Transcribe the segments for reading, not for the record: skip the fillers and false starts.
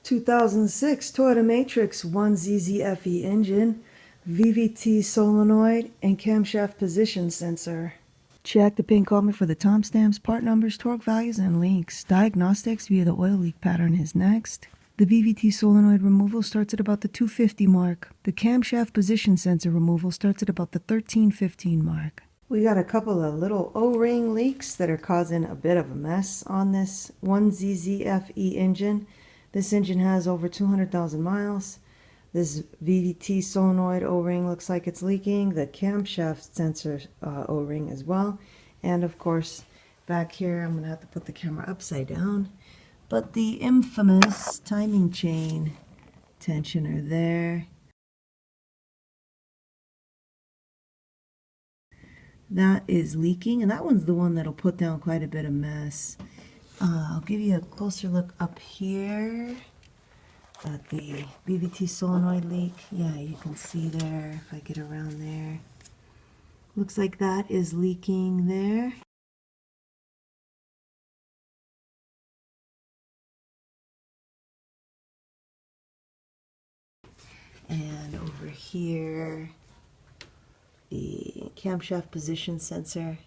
2006 Toyota Matrix 1ZZ-FE engine, VVT Solenoid, and camshaft position sensor. Check the pin comment for the timestamps, part numbers, torque values, and links. Diagnostics via the oil leak pattern is next. The VVT solenoid removal starts at about the 250 mark. The camshaft position sensor removal starts at about the 1315 mark. We got a couple of little O-ring leaks that are causing a bit of a mess on this 1ZZ-FE engine. This engine has over 200,000 miles. This VVT solenoid O-ring looks like it's leaking. The camshaft sensor O-ring as well. And of course, back here, I'm going to have to put the camera upside down. But the infamous timing chain tensioner there. That is leaking, and that one's the one that'll put down quite a bit of mess. I'll give you a closer look up here at the VVT solenoid leak. Yeah, you can see there if I get around there. Looks like that is leaking there. And over here, the camshaft position sensor.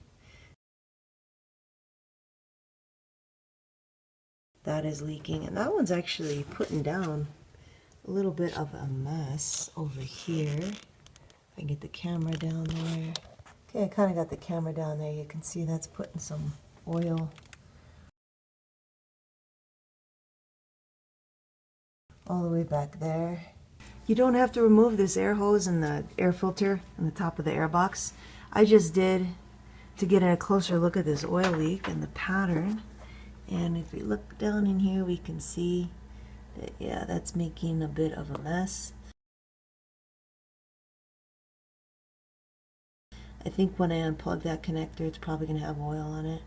That is leaking, and that one's actually putting down a little bit of a mess over here. If I get the camera down there. Okay, I kind of got the camera down there. You can see that's putting some oil all the way back there. You don't have to remove this air hose and the air filter on the top of the air box. I just did to get a closer look at this oil leak and the pattern. And if we look down in here, we can see that, yeah, that's making a bit of a mess. I think when I unplug that connector, it's probably going to have oil on it.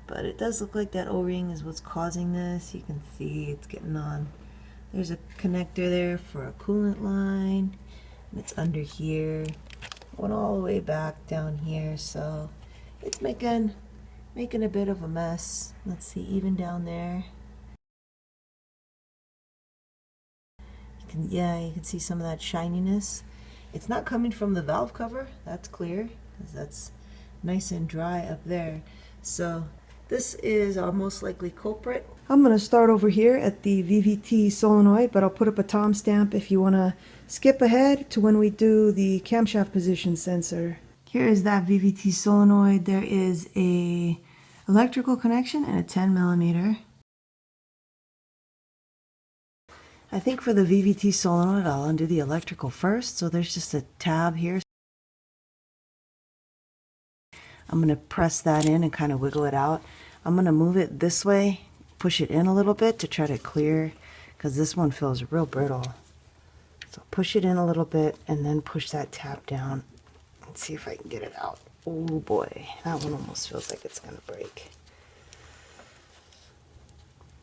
But it does look like that O-ring is what's causing this. You can see it's getting on. There's a connector there for a coolant line. And it's under here. Went all the way back down here. So it's making a bit of a mess. Let's see, even down there. You can see some of that shininess. It's not coming from the valve cover, that's clear, because that's nice and dry up there. So this is our most likely culprit. I'm going to start over here at the VVT solenoid, but I'll put up a timestamp if you want to skip ahead to when we do the camshaft position sensor. Here is that VVT solenoid. There is a electrical connection and a 10 millimeter. I think for the VVT solenoid, I'll undo the electrical first. So there's just a tab here. I'm going to press that in and kind of wiggle it out. I'm going to move it this way, push it in a little bit to try to clear, because this one feels real brittle. So push it in a little bit and then push that tab down. Let's see if I can get it out. Oh boy, that one almost feels like it's going to break.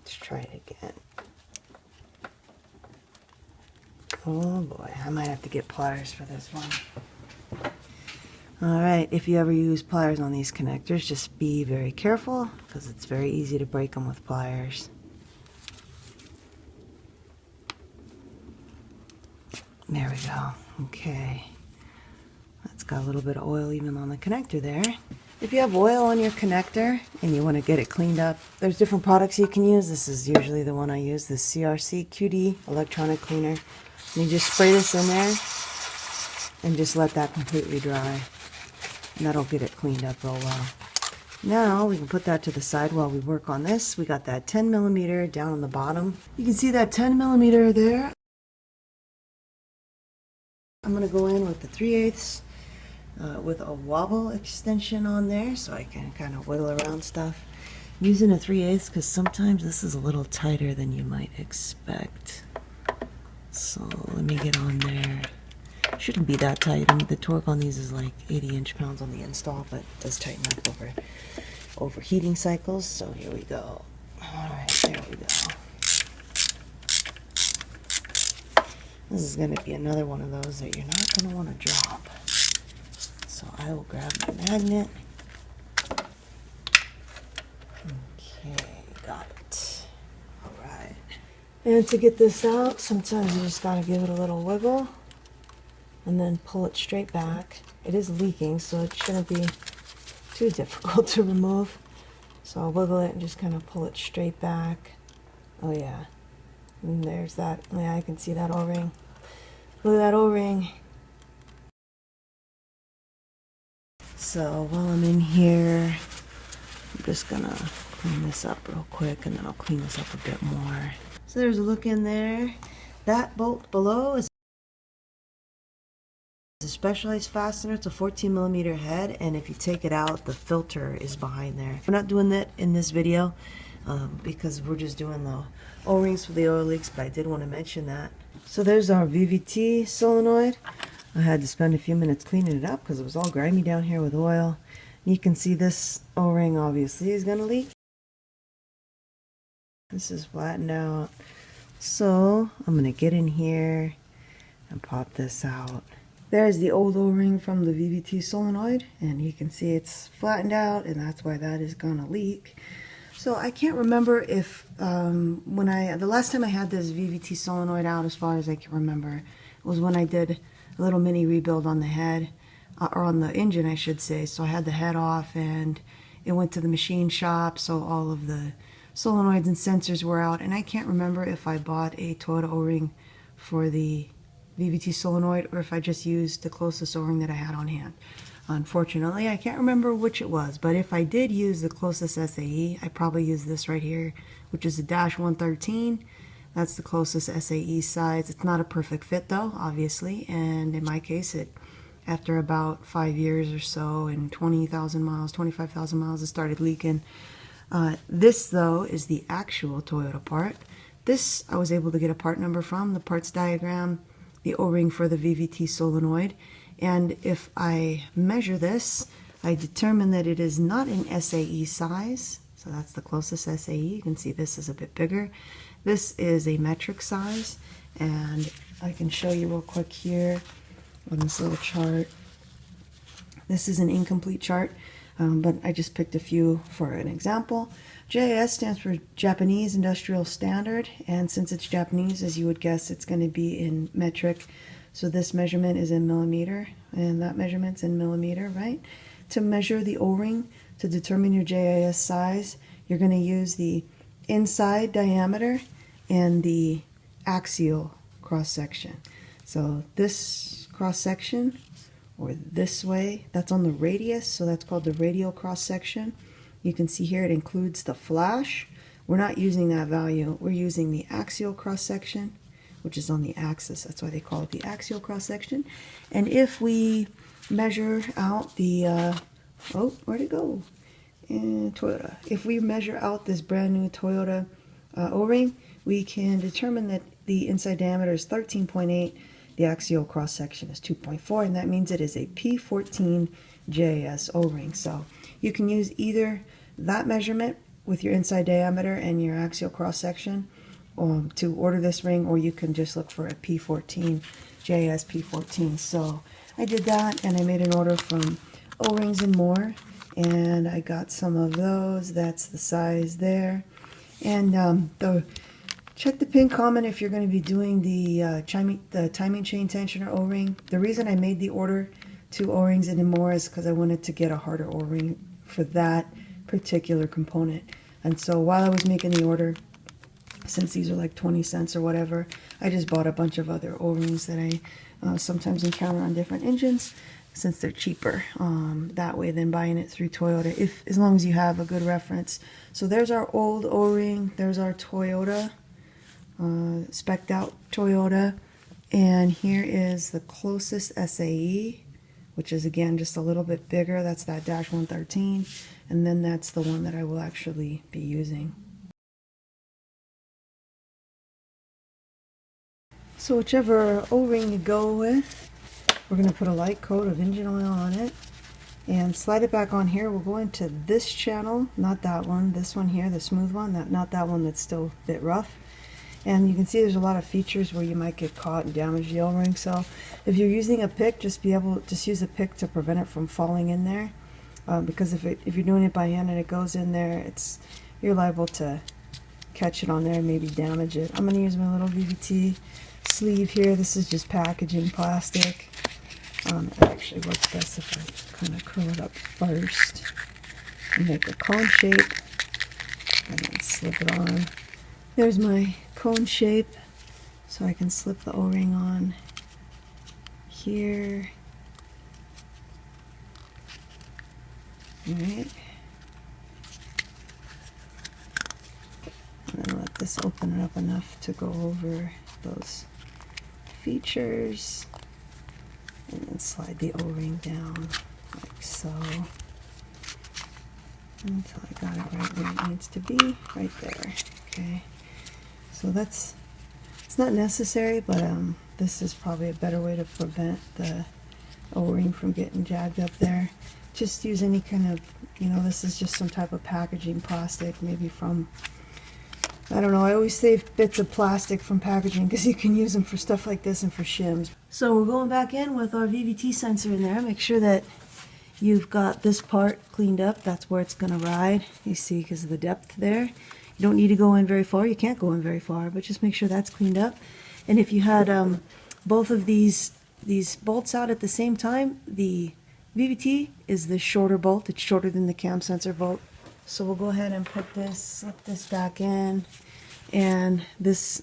Let's try it again. Oh boy, I might have to get pliers for this one. Alright, if you ever use pliers on these connectors, just be very careful, because it's very easy to break them with pliers. There we go. Okay. That's got a little bit of oil even on the connector there. If you have oil on your connector and you want to get it cleaned up, there's different products you can use. This is usually the one I use, the CRC QD Electronic Cleaner. And you just spray this in there and just let that completely dry. And that'll get it cleaned up real well. Now we can put that to the side while we work on this. We got that 10 millimeter down on the bottom. You can see that 10 millimeter there. I'm going to go in with the 3/8 with a wobble extension on there so I can kind of wiggle around stuff. I'm using a 3/8 because sometimes this is a little tighter than you might expect. So let me get on there. Shouldn't be that tight. I mean, the torque on these is like 80 inch-pounds on the install, but it does tighten up over heating cycles. So here we go. Alright, there we go. This is going to be another one of those that you're not going to want to drop. So I will grab my magnet. Okay, got it. Alright. And to get this out, sometimes you just gotta give it a little wiggle and then pull it straight back. It is leaking, so it shouldn't be too difficult to remove. So I'll wiggle it and just kind of pull it straight back. Oh yeah, and there's that. Yeah, I can see that O-ring. Look at that O-ring. So while I'm in here, I'm just gonna clean this up real quick, and then I'll clean this up a bit more. So there's a look in there. That bolt below is a specialized fastener. It's a 14mm head, and if you take it out, the filter is behind there. We're not doing that in this video because we're just doing the O-rings for the oil leaks, but I did want to mention that. So there's our VVT solenoid. I had to spend a few minutes cleaning it up because it was all grimy down here with oil. You can see this O-ring obviously is going to leak. This is flattened out. So I'm going to get in here and pop this out. There's the old O-ring from the VVT solenoid, and you can see it's flattened out, and that's why that is going to leak. So I can't remember if the last time I had this VVT solenoid out, as far as I can remember, was when I did a little mini rebuild on the head, or on the engine I should say. So I had the head off and it went to the machine shop, so all of the solenoids and sensors were out, and I can't remember if I bought a Toyota O-ring for the VVT solenoid or if I just used the closest O-ring that I had on hand. Unfortunately, I can't remember which it was, but if I did use the closest SAE, I probably used this right here, which is a -113. That's the closest SAE size. It's not a perfect fit though, obviously, and in my case, after about 5 years or so and 20,000 miles, 25,000 miles, it started leaking. This though is the actual Toyota part. This I was able to get a part number from, the parts diagram, the O-ring for the VVT solenoid, and if I measure this, I determine that it is not an SAE size, so that's the closest SAE. You can see this is a bit bigger. This is a metric size, and I can show you real quick here on this little chart. This is an incomplete chart, but I just picked a few for an example. JIS stands for Japanese Industrial Standard, and since it's Japanese, as you would guess, it's going to be in metric. So this measurement is in millimeter, and that measurement's in millimeter, right? To measure the O-ring, to determine your JIS size, you're going to use the inside diameter and the axial cross-section. So this cross-section, or this way, that's on the radius, so that's called the radial cross-section. You can see here it includes the flash. We're not using that value. We're using the axial cross-section, which is on the axis. That's why they call it the axial cross-section. And if we measure out the, oh, where'd it go? Toyota. If we measure out this brand new Toyota O-ring, we can determine that the inside diameter is 13.8, the axial cross-section is 2.4, and that means it is a P14 JIS O-ring. So you can use either that measurement with your inside diameter and your axial cross-section to order this ring, or you can just look for a P14, JIS P14. So I did that, and I made an order from O-Rings and More, and I got some of those. That's the size there. And check the pin comment if you're going to be doing the timing chain tensioner O-ring. The reason I made the order to O-Rings and More is because I wanted to get a harder O-ring for that particular component. And so while I was making the order, since these are like 20 cents or whatever, I just bought a bunch of other O-rings that I sometimes encounter on different engines, since they're cheaper that way than buying it through Toyota, as long as you have a good reference. So there's our old O-ring, there's our Toyota, spec'd out Toyota, and here is the closest SAE, which is again just a little bit bigger. That's that -113, and then that's the one that I will actually be using. So whichever O-ring you go with, we're going to put a light coat of engine oil on it and slide it back on here. We'll go into this channel, not that one, this one here, the smooth one, not that one that's still a bit rough. And you can see there's a lot of features where you might get caught and damage the O-ring. So if you're using a pick, just use a pick to prevent it from falling in there. Because if you're doing it by hand and it goes in there, you're liable to catch it on there and maybe damage it. I'm going to use my little VVT sleeve here. This is just packaging plastic. It actually works best if I kind of curl it up first and make a cone shape and then slip it on. There's my cone shape, so I can slip the O-ring on here. Alright. And then let this open it up enough to go over those features. And then slide the O-ring down like so. Until I got it right where it needs to be, right there. Okay. So it's not necessary, but this is probably a better way to prevent the O-ring from getting jagged up there. Just use any kind of, this is just some type of packaging plastic, maybe from, I don't know, I always save bits of plastic from packaging because you can use them for stuff like this and for shims. So we're going back in with our VVT sensor in there. Make sure that you've got this part cleaned up. That's where it's going to ride. You see, because of the depth there. You don't need to go in very far. You can't go in very far, but just make sure that's cleaned up. And if you had both of these bolts out at the same time, the VVT is the shorter bolt. It's shorter than the cam sensor bolt. So we'll go ahead and slip this back in, and this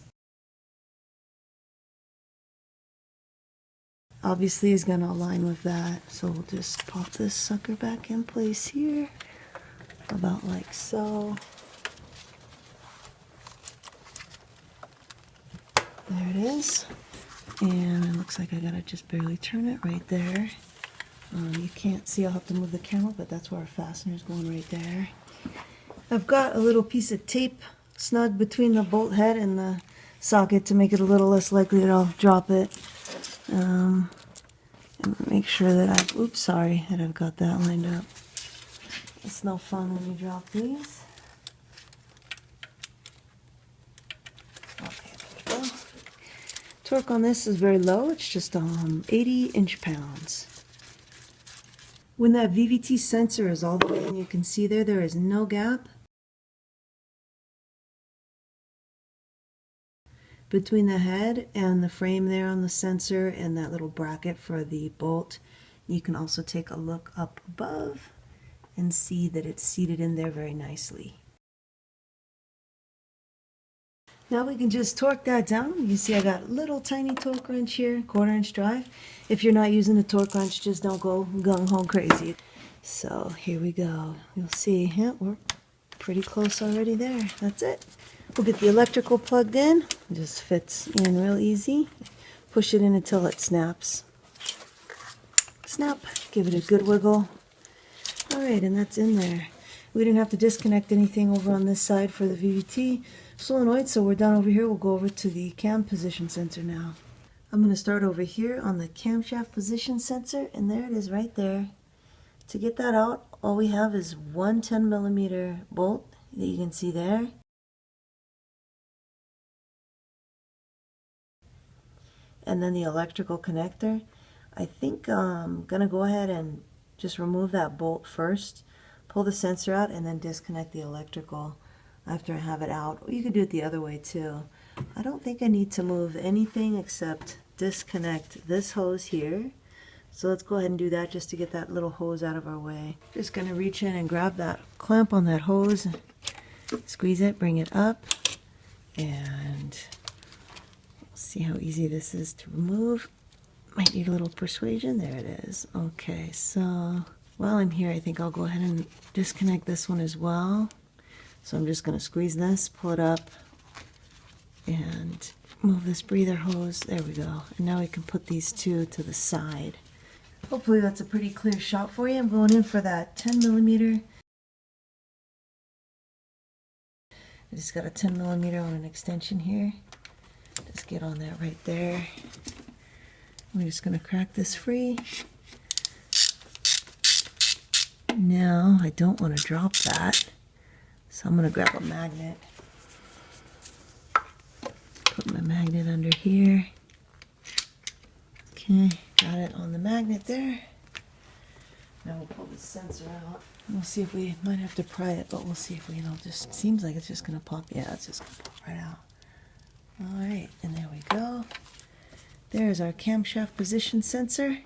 obviously is going to align with that. So we'll just pop this sucker back in place here, about like so. There it is. And it looks like I gotta just barely turn it right there. You can't see, I'll have to move the camera, but that's where our fastener is going right there. I've got a little piece of tape snug between the bolt head and the socket to make it a little less likely that I'll drop it. And make sure that that I've got that lined up. It's no fun when you drop these. Okay, there we go. Torque on this is very low. It's just 80 inch-pounds. When that VVT sensor is all the way in, you can see there is no gap between the head and the frame there on the sensor and that little bracket for the bolt. You can also take a look up above and see that it's seated in there very nicely. Now we can just torque that down. You can see I got a little tiny torque wrench here, 1/4 inch drive. If you're not using a torque wrench, just don't go gung-ho crazy. So here we go. You'll see, yeah, we're pretty close already there. That's it. We'll get the electrical plugged in. It just fits in real easy. Push it in until it snaps. Snap. Give it a good wiggle. Alright, and that's in there. We didn't have to disconnect anything over on this side for the VVT solenoid, so we're done over here. We'll go over to the cam position sensor now. I'm going to start over here on the camshaft position sensor, and there it is right there. To get that out, all we have is one 10mm bolt that you can see there. And then the electrical connector. I think I'm going to go ahead and just remove that bolt first, pull the sensor out, and then disconnect the electrical after I have it out. Or you could do it the other way too. I don't think I need to move anything except disconnect this hose here. So let's go ahead and do that just to get that little hose out of our way. Just going to reach in and grab that clamp on that hose, squeeze it, bring it up, and see how easy this is to remove. Might need a little persuasion. There it is. Okay, so while I'm here, I think I'll go ahead and disconnect this one as well. So I'm just going to squeeze this, pull it up, and move this breather hose. There we go. And now we can put these two to the side. Hopefully that's a pretty clear shot for you. I'm going in for that 10mm. I just got a 10mm on an extension here. Just get on that right there. We're just going to crack this free. Now, I don't want to drop that, so I'm going to grab a magnet. Put my magnet under here. Okay, got it on the magnet there. Now we'll pull this sensor out. We'll see if we might have to pry it, but we'll see if we can. Just seems like it's just gonna pop. Yeah, it's just gonna pop right out. All right, and there we go. There's our camshaft position sensor.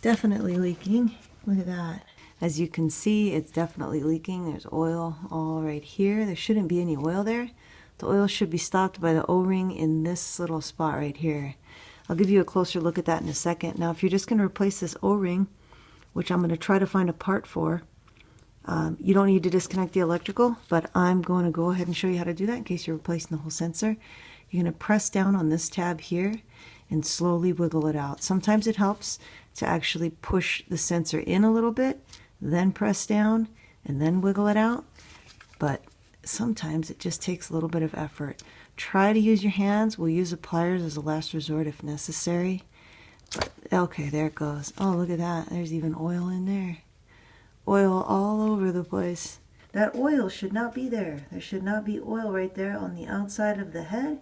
Definitely leaking. Look at that. As you can see, it's definitely leaking. There's oil all right here. There shouldn't be any oil there. The oil should be stopped by the O-ring in this little spot right here. I'll give you a closer look at that in a second. Now, if you're just going to replace this O-ring, which I'm going to try to find a part for, you don't need to disconnect the electrical, but I'm going to go ahead and show you how to do that in case you're replacing the whole sensor. You're going to press down on this tab here and slowly wiggle it out. Sometimes it helps to actually push the sensor in a little bit, then press down, and then wiggle it out. But sometimes it just takes a little bit of effort. Try to use your hands. We'll use the pliers as a last resort if necessary. But, okay, there it goes. Oh, look at that. There's even oil in there. Oil all over the place. That oil should not be there. There should not be oil right there on the outside of the head.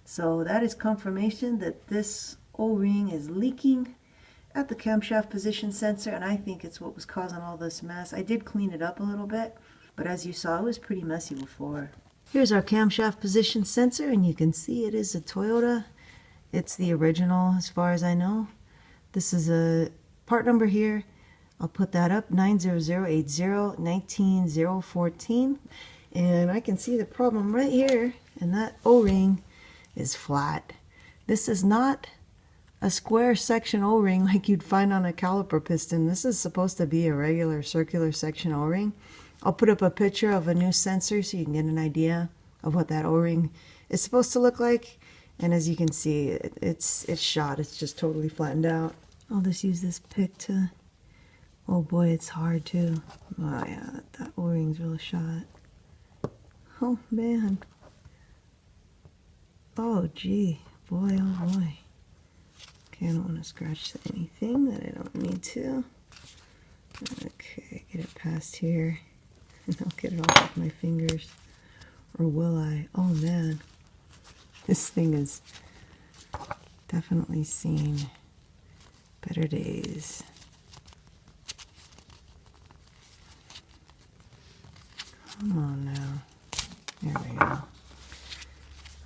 So that is confirmation that this O-ring is leaking at the camshaft position sensor, and I think it's what was causing all this mess. I did clean it up a little bit, but as you saw, it was pretty messy before. Here's our camshaft position sensor, and you can see it is a Toyota. It's the original as far as I know. This is a part number here. I'll put that up, 90080-19014. And I can see the problem right here, and that O-ring is flat. This is not a square section O-ring like you'd find on a caliper piston. This is supposed to be a regular circular section O-ring. I'll put up a picture of a new sensor so you can get an idea of what that O-ring is supposed to look like. And as you can see, it's shot. It's just totally flattened out. I'll just use this pick to... Oh boy, it's hard too. Oh yeah, that O-ring's really shot. Oh man. Oh gee, boy, oh boy. Okay, I don't want to scratch anything that I don't need to. Okay, get it past here. And I'll get it off with my fingers. Or will I? Oh man. This thing has definitely seen better days. Come on now. There we go.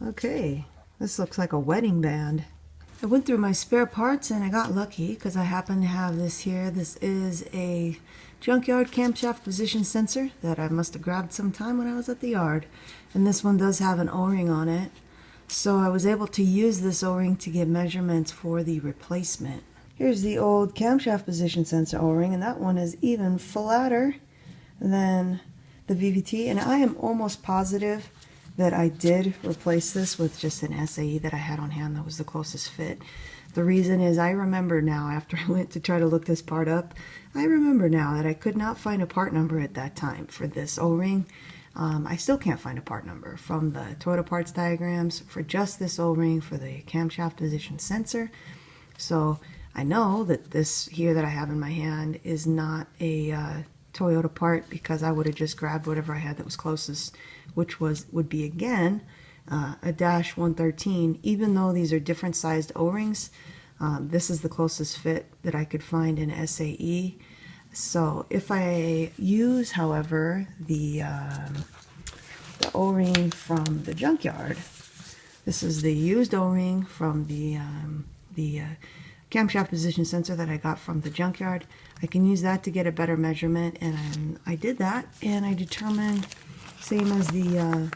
Okay, this looks like a wedding band. I went through my spare parts and I got lucky because I happen to have this here. This is a junkyard camshaft position sensor that I must have grabbed sometime when I was at the yard. And this one does have an O-ring on it. So I was able to use this O-ring to get measurements for the replacement. Here's the old camshaft position sensor O-ring, and that one is even flatter than the VVT. And I am almost positive that I did replace this with just an SAE that I had on hand that was the closest fit. The reason is I remember now, after I went to try to look this part up, I remember now that I could not find a part number at that time for this O-ring. I still can't find a part number from the Toyota parts diagrams for just this O-ring for the camshaft position sensor. So I know that this here that I have in my hand is not a Toyota part because I would have just grabbed whatever I had that was closest, which would be again a Dash 113. Even though these are different sized O-rings, this is the closest fit that I could find in SAE. So if I use, however, the O-ring from the junkyard, this is the used O-ring from the camshaft position sensor that I got from the junkyard. I can use that to get a better measurement, and I did that, and I determined, same as the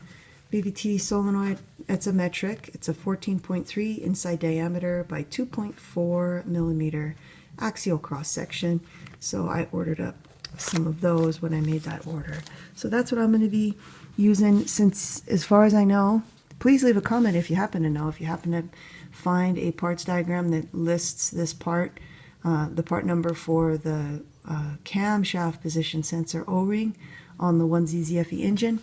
VVT Solenoid, it's a metric. It's a 14.3 inside diameter by 2.4 millimeter axial cross section. So I ordered up some of those when I made that order. So that's what I'm going to be using, since as far as I know, please leave a comment if you happen to know, if you happen to find a parts diagram that lists this part, the part number for the camshaft position sensor O-ring on the 1ZZ-FE engine.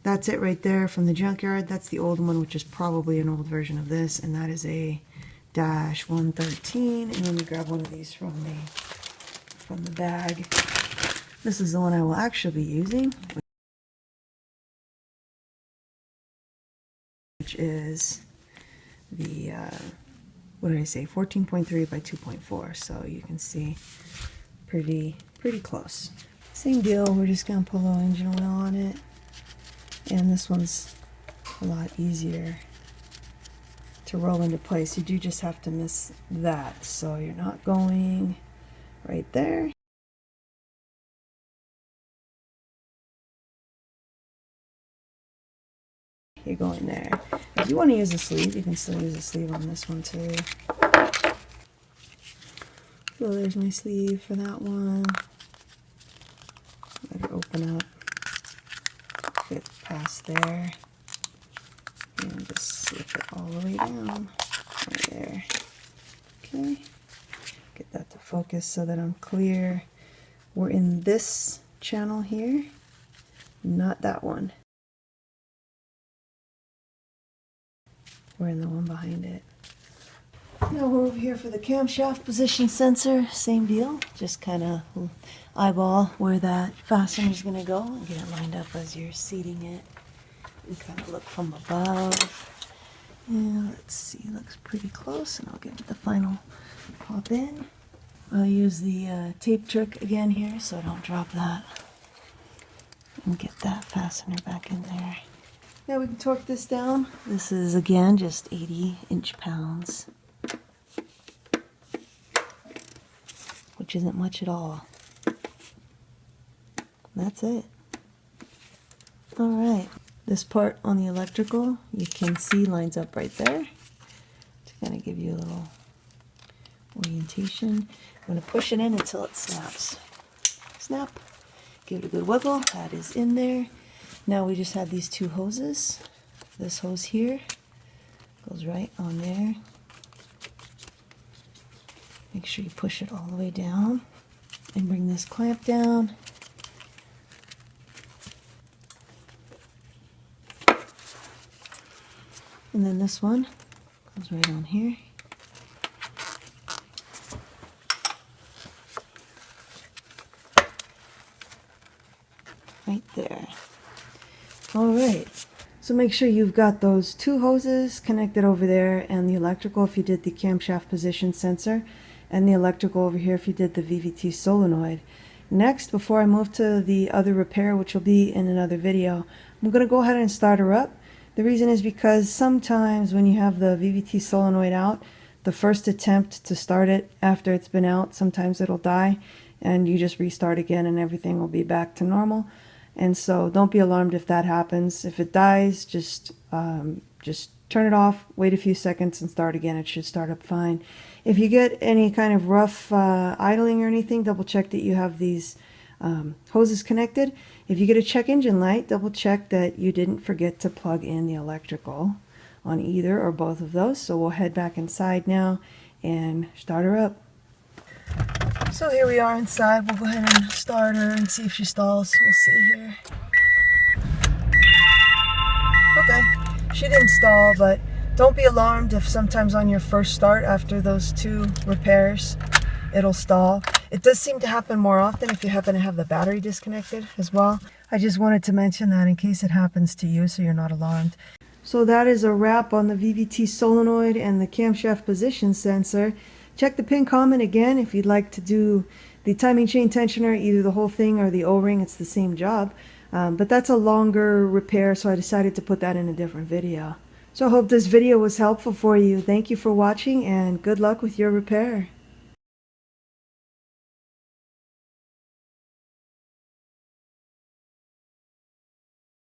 That's it right there from the junkyard. That's the old one, which is probably an old version of this, and that is a Dash 113. And let me grab one of these from the bag. This is the one I will actually be using, which is the what did I say, 14.3 by 2.4, so you can see pretty close. Same deal, we're just going to put a little engine oil on it, and this one's a lot easier to roll into place. You do just have to miss that, so you're not going right there. You're going there. If you want to use a sleeve, you can still use a sleeve on this one too. So there's my sleeve for that one. Let it open up, fit past there, and just slip it all the way down right there. Okay, get that to focus so that I'm clear. We're in this channel here, not that one. We're in the one behind it. Now we're over here for the camshaft position sensor. Same deal, just kind of eyeball where that fastener is going to go and get it lined up as you're seating it. And kind of look from above. Yeah, let's see, looks pretty close, and I'll give it the final pop in. I'll use the tape trick again here so I don't drop that. And get that fastener back in there. Now we can torque this down. This is again just 80 inch-pounds, which isn't much at all. That's it. Alright, this part on the electrical you can see lines up right there to kind of give you a little orientation. I'm going to push it in until it snaps. Snap. Give it a good wiggle. That is in there. Now we just have these two hoses. This hose here goes right on there. Make sure you push it all the way down and bring this clamp down. And then this one goes right on here. Right there. Alright, so make sure you've got those two hoses connected over there, and the electrical if you did the camshaft position sensor, and the electrical over here if you did the VVT solenoid. Next, before I move to the other repair, which will be in another video, I'm going to go ahead and start her up. The reason is because sometimes when you have the VVT solenoid out, the first attempt to start it after it's been out, sometimes it'll die, and you just restart again and everything will be back to normal. And so don't be alarmed if that happens. If it dies, just turn it off, wait a few seconds and start again. It should start up fine. If you get any kind of rough idling or anything, double check that you have these hoses connected. If you get a check engine light, double check that you didn't forget to plug in the electrical on either or both of those. So we'll head back inside now and start her up. So here we are inside. We'll go ahead and start her and see if she stalls. We'll see here. Okay, she didn't stall, but don't be alarmed if sometimes on your first start after those two repairs it'll stall. It does seem to happen more often if you happen to have the battery disconnected as well. I just wanted to mention that in case it happens to you so you're not alarmed. So that is a wrap on the VVT solenoid and the camshaft position sensor. Check the pin comment again if you'd like to do the timing chain tensioner, either the whole thing or the O-ring. It's the same job, but that's a longer repair, so I decided to put that in a different video. So I hope this video was helpful for you. Thank you for watching and good luck with your repair.